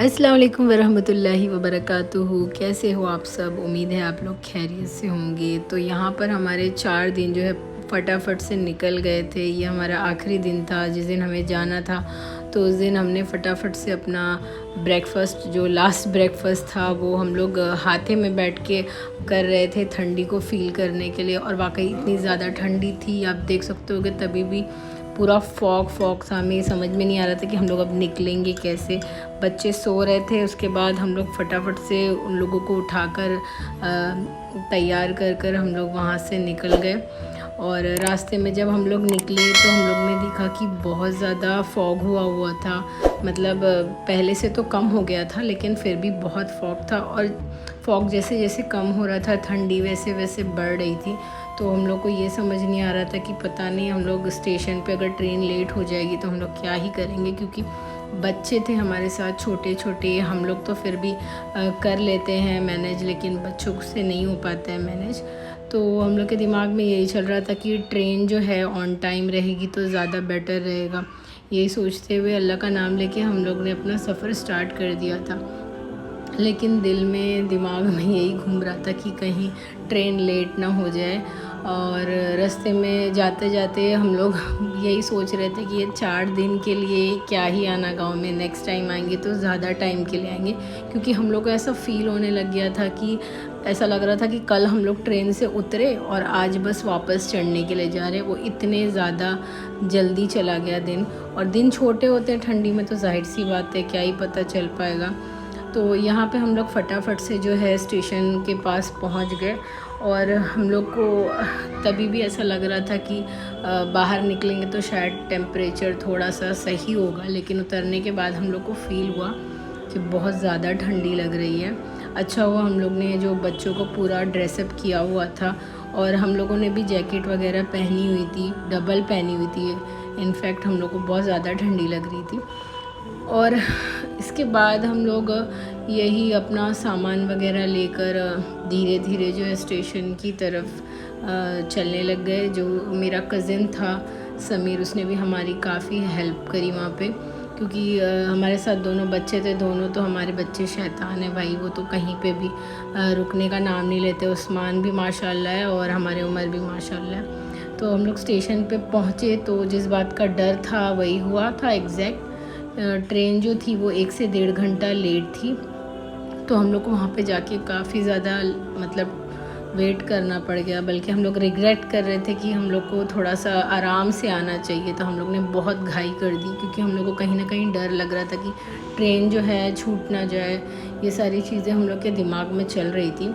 अस्सलाम वालेकुम वरहमतुल्लाहि वबरकातुहू। कैसे हो आप सब? उम्मीद है आप लोग खैरियत से होंगे। तो यहाँ पर हमारे 4 दिन जो है फटाफट से निकल गए थे। ये हमारा आखिरी दिन था जिस दिन हमें जाना था। तो उस दिन हमने फटाफट से अपना ब्रेकफ़ास्ट, जो लास्ट ब्रेकफ़ास्ट था, वो हम लोग हाथे में बैठ के कर रहे थे ठंडी को फ़ील करने के लिए। और वाकई इतनी ज़्यादा ठंडी थी, आप देख सकते हो कि तभी भी पूरा फॉग था। हमें समझ में नहीं आ रहा था कि हम लोग अब निकलेंगे कैसे। बच्चे सो रहे थे, उसके बाद हम लोग फटाफट से उन लोगों को उठाकर तैयार कर कर हम लोग वहाँ से निकल गए। और रास्ते में जब हम लोग निकले तो हम लोग ने देखा कि बहुत ज़्यादा फॉग हुआ था। मतलब पहले से तो कम हो गया था, लेकिन फिर भी बहुत फॉग था। और फॉग जैसे जैसे कम हो रहा था, ठंडी वैसे वैसे बढ़ रही थी। तो हम लोग को ये समझ नहीं आ रहा था कि पता नहीं हम लोग स्टेशन पे अगर ट्रेन लेट हो जाएगी तो हम लोग क्या ही करेंगे, क्योंकि बच्चे थे हमारे साथ छोटे छोटे। हम लोग तो फिर भी कर लेते हैं मैनेज, लेकिन बच्चों से नहीं हो पाता है मैनेज। तो हम लोग के दिमाग में यही चल रहा था कि ट्रेन जो है ऑन टाइम रहेगी तो ज़्यादा बेटर रहेगा। यही सोचते हुए अल्लाह का नाम लेके हम लोग ने अपना सफ़र स्टार्ट कर दिया था। लेकिन दिमाग में यही घूम रहा था कि कहीं ट्रेन लेट ना हो जाए। और रास्ते में जाते जाते हम लोग यही सोच रहे थे कि ये 4 दिन के लिए क्या ही आना गाँव में, नेक्स्ट टाइम आएंगे तो ज़्यादा टाइम के लिए आएंगे। क्योंकि हम लोग को ऐसा फ़ील होने लग गया था कि ऐसा लग रहा था कि कल हम लोग ट्रेन से उतरे और आज बस वापस चढ़ने के लिए जा रहे हैं। वो इतने ज़्यादा जल्दी चला गया दिन। और दिन छोटे होते हैं ठंडी में, तो जाहिर सी बात है क्या ही पता चल पाएगा। तो यहाँ पे हम लोग फटाफट से जो है स्टेशन के पास पहुँच गए। और हम लोग को तभी भी ऐसा लग रहा था कि बाहर निकलेंगे तो शायद टेम्परेचर थोड़ा सा सही होगा, लेकिन उतरने के बाद हम लोग को फ़ील हुआ कि बहुत ज़्यादा ठंडी लग रही है। अच्छा हुआ हम लोग ने जो बच्चों को पूरा ड्रेसअप किया हुआ था, और हम लोगों ने भी जैकेट वगैरह पहनी हुई थी, डबल पहनी हुई थी। इनफैक्ट हम लोग को बहुत ज़्यादा ठंडी लग रही थी। और इसके बाद हम लोग यही अपना सामान वगैरह लेकर धीरे धीरे जो है स्टेशन की तरफ चलने लग गए। जो मेरा कज़िन था समीर, उसने भी हमारी काफ़ी हेल्प करी वहाँ पे, क्योंकि हमारे साथ दोनों बच्चे थे। दोनों तो हमारे बच्चे शैतान है भाई, वो तो कहीं पे भी रुकने का नाम नहीं लेते। उस्मान भी माशाल्लाह है और हमारे उमर भी माशाल्लाह है। तो हम लोग स्टेशन पे पहुँचे तो जिस बात का डर था वही हुआ था एग्जैक्ट। ट्रेन जो थी वो 1 से 1.5 घंटा लेट थी। तो हम लोग को वहाँ पे जाके काफ़ी ज़्यादा मतलब वेट करना पड़ गया। बल्कि हम लोग रिग्रेट कर रहे थे कि हम लोग को थोड़ा सा आराम से आना चाहिए। तो हम लोग ने बहुत घाई कर दी, क्योंकि हम लोग को कहीं ना कहीं डर लग रहा था कि ट्रेन जो है छूट ना जाए। ये सारी चीज़ें हम लोग के दिमाग में चल रही थी।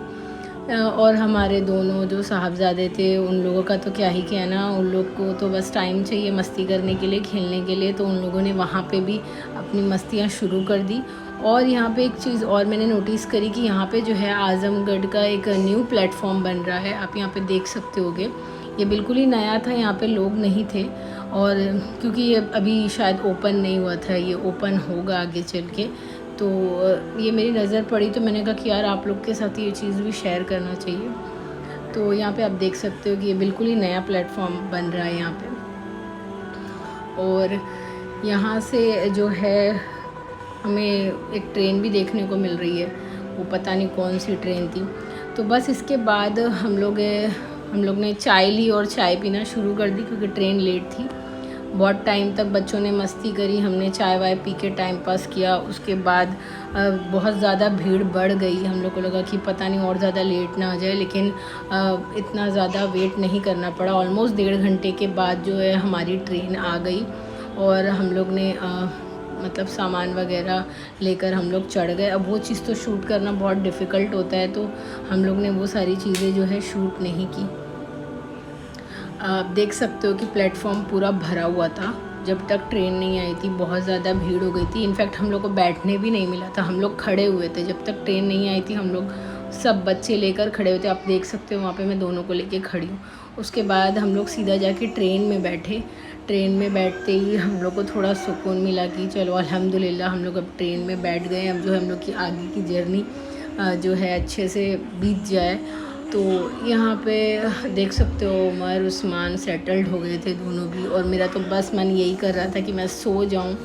और हमारे दोनों जो साहबज़ादे थे, उन लोगों का तो क्या ही कहना। उन लोग को तो बस टाइम चाहिए मस्ती करने के लिए, खेलने के लिए। तो उन लोगों ने वहाँ पे भी अपनी मस्तियाँ शुरू कर दी। और यहाँ पे एक चीज़ और मैंने नोटिस करी कि यहाँ पे जो है आज़मगढ़ का एक न्यू प्लेटफॉर्म बन रहा है। आप यहाँ पे देख सकते होगे, ये बिल्कुल ही नया था, यहाँ पे लोग नहीं थे। और क्योंकि ये अभी शायद ओपन नहीं हुआ था, ये ओपन होगा आगे चल के। तो ये मेरी नज़र पड़ी तो मैंने कहा कि यार आप लोग के साथ ये चीज़ भी शेयर करना चाहिए। तो यहाँ पे आप देख सकते हो कि ये बिल्कुल ही नया प्लेटफॉर्म बन रहा है यहाँ पे। और यहाँ से जो है हमें एक ट्रेन भी देखने को मिल रही है, वो पता नहीं कौन सी ट्रेन थी। तो बस इसके बाद हम लोग ने चाय ली और चाय पीना शुरू कर दी, क्योंकि ट्रेन लेट थी। बहुत टाइम तक बच्चों ने मस्ती करी, हमने चाय वाय पी के टाइम पास किया। उसके बाद बहुत ज़्यादा भीड़ बढ़ गई। हम लोग को लगा कि पता नहीं और ज़्यादा लेट ना आ जाए, लेकिन इतना ज़्यादा वेट नहीं करना पड़ा। ऑलमोस्ट 1.5 घंटे के बाद जो है हमारी ट्रेन आ गई। और हम लोग ने मतलब सामान वगैरह लेकर हम लोग चढ़ गए। अब वो चीज़ तो शूट करना बहुत डिफ़िकल्ट होता है, तो हम लोग ने वो सारी चीज़ें जो है शूट नहीं की। आप देख सकते हो कि प्लेटफॉर्म पूरा भरा हुआ था। जब तक ट्रेन नहीं आई थी बहुत ज़्यादा भीड़ हो गई थी। इनफैक्ट हम लोग को बैठने भी नहीं मिला था, हम लोग खड़े हुए थे। जब तक ट्रेन नहीं आई थी हम लोग सब बच्चे लेकर खड़े हुए थे। आप देख सकते हो वहाँ पे मैं दोनों को लेके खड़ी हूँ। उसके बाद हम लोग सीधा जाके ट्रेन में बैठे। ट्रेन में बैठते ही हम लोग को थोड़ा सुकून मिला कि चलो अल्हम्दुलिल्लाह हम लोग अब ट्रेन में बैठ गए। अब जो है हम लोग की आगे की जर्नी जो है अच्छे से बीत जाए। तो यहाँ पे देख सकते हो उमर उस्मान सेटल्ड हो गए थे दोनों भी। और मेरा तो बस मन यही कर रहा था कि मैं सो जाऊँ,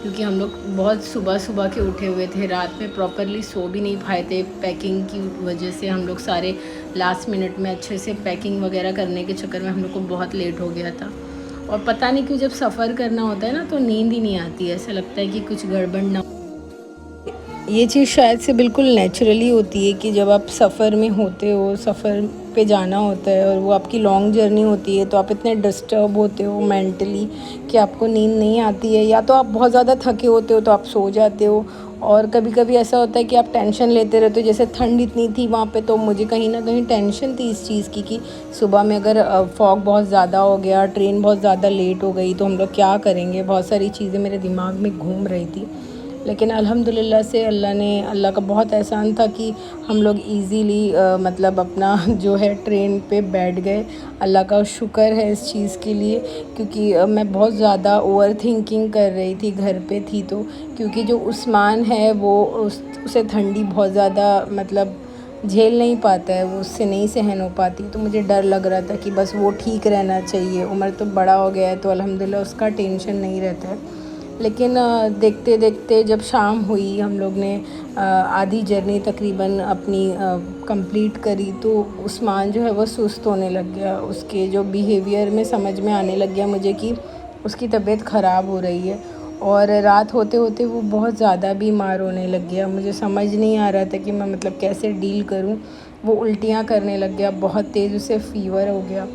क्योंकि हम लोग बहुत सुबह सुबह के उठे हुए थे, रात में प्रॉपरली सो भी नहीं पाए थे। पैकिंग की वजह से हम लोग सारे लास्ट मिनट में अच्छे से पैकिंग वगैरह करने के चक्कर में हम लोग को बहुत लेट हो गया था। और पता नहीं क्यों जब सफ़र करना होता है ना तो नींद ही नहीं आती है, ऐसा लगता है कि कुछ गड़बड़ ना। ये चीज़ शायद से बिल्कुल नेचुरली होती है कि जब आप सफ़र में होते हो, सफ़र पे जाना होता है और वो आपकी लॉन्ग जर्नी होती है, तो आप इतने डिस्टर्ब होते हो मेंटली कि आपको नींद नहीं आती है, या तो आप बहुत ज़्यादा थके होते हो तो आप सो जाते हो। और कभी कभी ऐसा होता है कि आप टेंशन लेते रहते हो, जैसे ठंड इतनी थी वहाँ पे, तो मुझे कहीं ना कहीं टेंशन थी इस चीज़ की कि सुबह में अगर फॉग बहुत ज़्यादा हो गया, ट्रेन बहुत ज़्यादा लेट हो गई तो हम लोग क्या करेंगे। बहुत सारी चीज़ें मेरे दिमाग में घूम रही थी, लेकिन अल्हम्दुलिल्लाह से अल्लाह का बहुत एहसान था कि हम लोग इजीली मतलब अपना जो है ट्रेन पे बैठ गए। अल्लाह का शुक्र है इस चीज़ के लिए, क्योंकि मैं बहुत ज़्यादा ओवर थिंकिंग कर रही थी घर पे थी तो, क्योंकि जो उस्मान है वो उसे ठंडी बहुत ज़्यादा मतलब झेल नहीं पाता है, वो उससे नहीं सहन हो पाती। तो मुझे डर लग रहा था कि बस वो ठीक रहना चाहिए, उम्र तो बड़ा हो गया है तो अल्हम्दुलिल्लाह उसका टेंशन नहीं रहता है। लेकिन देखते देखते जब शाम हुई, हम लोग ने आधी जर्नी तकरीबन अपनी कंप्लीट करी, तो उस्मान जो है वो सुस्त होने लग गया। उसके जो बिहेवियर में समझ में आने लग गया मुझे कि उसकी तबीयत ख़राब हो रही है। और रात होते होते वो बहुत ज़्यादा बीमार होने लग गया। मुझे समझ नहीं आ रहा था कि मैं मतलब कैसे डील करूं। वो उल्टियां करने लग गया, बहुत तेज़ उसे फ़ीवर हो गया।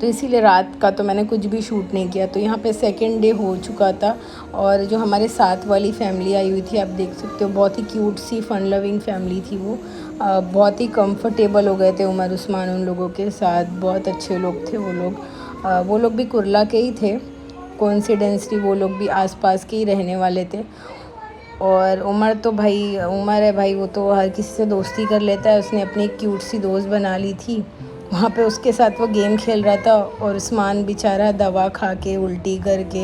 तो इसीलिए रात का तो मैंने कुछ भी शूट नहीं किया। तो यहाँ पे सेकंड डे हो चुका था, और जो हमारे साथ वाली फैमिली आई हुई थी, आप देख सकते हो बहुत ही क्यूट सी फन लविंग फैमिली थी वो। बहुत ही कंफर्टेबल हो गए थे उमर उस्मान उन लोगों के साथ, बहुत अच्छे लोग थे वो लोग। वो लोग भी कुरला के ही थे, कोइंसिडेंसली वो लोग भी आसपास के ही रहने वाले थे। और उमर तो भाई उमर है भाई, वो तो हर किसी से दोस्ती कर लेता है। उसने अपनी एक क्यूट सी दोस्त बना ली थी वहाँ पे, उसके साथ वो गेम खेल रहा था। और उस्मान बेचारा दवा खा के उल्टी करके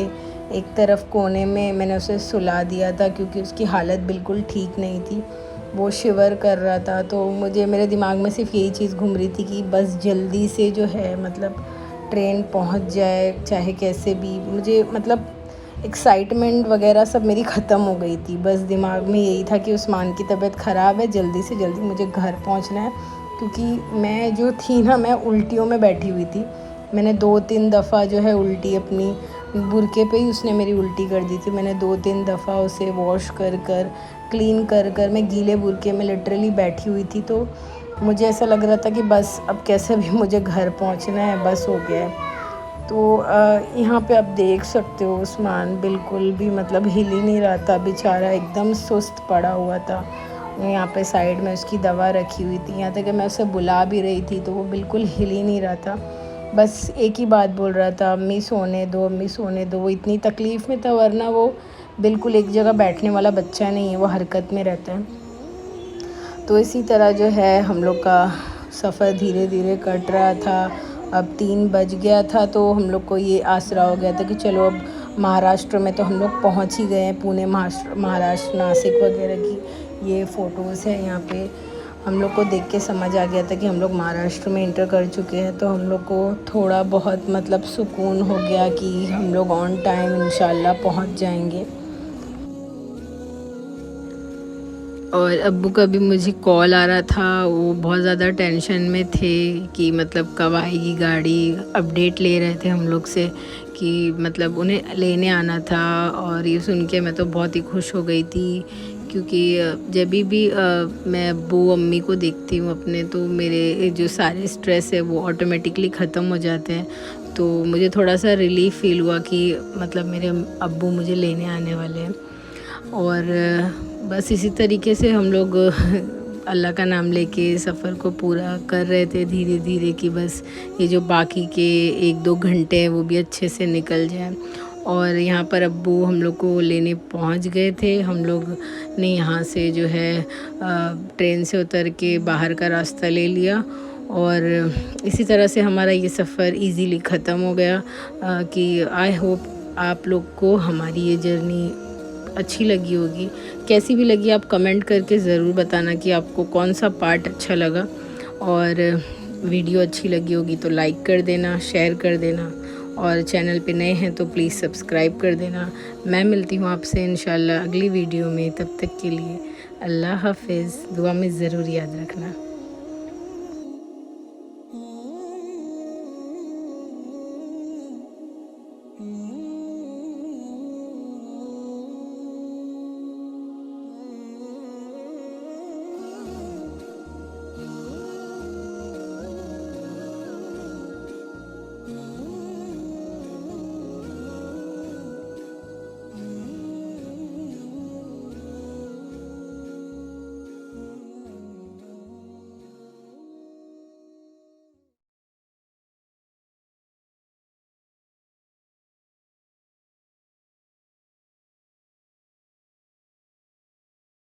एक तरफ कोने में मैंने उसे सुला दिया था, क्योंकि उसकी हालत बिल्कुल ठीक नहीं थी, वो शिवर कर रहा था। तो मुझे मेरे दिमाग में सिर्फ यही चीज़ घूम रही थी कि बस जल्दी से जो है मतलब ट्रेन पहुँच जाए चाहे कैसे भी। मुझे मतलब एक्साइटमेंट वगैरह सब मेरी ख़त्म हो गई थी। बस दिमाग में यही था कि उस्मान की तबीयत ख़राब है, जल्दी से जल्दी मुझे घर पहुंचना है। क्योंकि मैं जो थी ना, मैं उल्टियों में बैठी हुई थी। मैंने 2-3 दफ़ा जो है उल्टी अपनी बुरके पे ही उसने मेरी उल्टी कर दी थी। मैंने 2-3 दफ़ा उसे वॉश कर कर क्लीन कर कर मैं गीले बुरके में लिटरली बैठी हुई थी। तो मुझे ऐसा लग रहा था कि बस अब कैसे भी मुझे घर पहुंचना है, बस हो गया है। तो यहाँ पे आप देख सकते हो उस्मान बिल्कुल भी मतलब हिल ही नहीं रहा था, बेचारा एकदम सुस्त पड़ा हुआ था। यहाँ पे साइड में उसकी दवा रखी हुई थी, यहाँ तक कि मैं उसे बुला भी रही थी तो वो बिल्कुल हिल ही नहीं रहा था। बस एक ही बात बोल रहा था, अम्मी सोने दो, अम्मी सोने दो। वो इतनी तकलीफ़ में था, वरना वो बिल्कुल एक जगह बैठने वाला बच्चा नहीं है, वो हरकत में रहता है। तो इसी तरह जो है हम लोग का सफ़र धीरे धीरे कट रहा था। अब 3 बज गया था, तो हम लोग को ये आसरा हो गया था कि चलो अब महाराष्ट्र में तो हम लोग पहुंच ही गए हैं। पुणे महाराष्ट्र नासिक वगैरह की ये फ़ोटोज़ है यहाँ पे। हम लोग को देख के समझ आ गया था कि हम लोग महाराष्ट्र में इंटर कर चुके हैं। तो हम लोग को थोड़ा बहुत मतलब सुकून हो गया कि हम लोग ऑन टाइम इंशाल्लाह पहुँच जाएंगे। और अब्बू का भी मुझे कॉल आ रहा था, वो बहुत ज़्यादा टेंशन में थे कि मतलब कब आएगी गाड़ी। अपडेट ले रहे थे हम लोग से कि मतलब उन्हें लेने आना था। और ये सुन के मैं तो बहुत ही खुश हो गई थी, क्योंकि जब भी मैं अब्बू अम्मी को देखती हूँ अपने, तो मेरे जो सारे स्ट्रेस है वो ऑटोमेटिकली ख़त्म हो जाते हैं। तो मुझे थोड़ा सा रिलीफ़ फ़ील हुआ कि मतलब मेरे अब्बू मुझे लेने आने वाले हैं। और बस इसी तरीके से हम लोग अल्लाह का नाम लेके सफ़र को पूरा कर रहे थे धीरे धीरे, कि बस ये जो बाकी के 1-2 घंटे हैं वो भी अच्छे से निकल जाए। और यहाँ पर अब्बू हम लोग को लेने पहुँच गए थे। हम लोग ने यहाँ से जो है ट्रेन से उतर के बाहर का रास्ता ले लिया, और इसी तरह से हमारा ये सफ़र इजीली ख़त्म हो गया। कि आई होप आप लोग को हमारी ये जर्नी अच्छी लगी होगी। कैसी भी लगी आप कमेंट करके ज़रूर बताना कि आपको कौन सा पार्ट अच्छा लगा। और वीडियो अच्छी लगी होगी तो लाइक कर देना, शेयर कर देना। और चैनल पे नए हैं तो प्लीज़ सब्सक्राइब कर देना। मैं मिलती हूँ आपसे इंशाल्लाह अगली वीडियो में, तब तक के लिए अल्लाह हाफ़िज़। दुआ में ज़रूर याद रखना।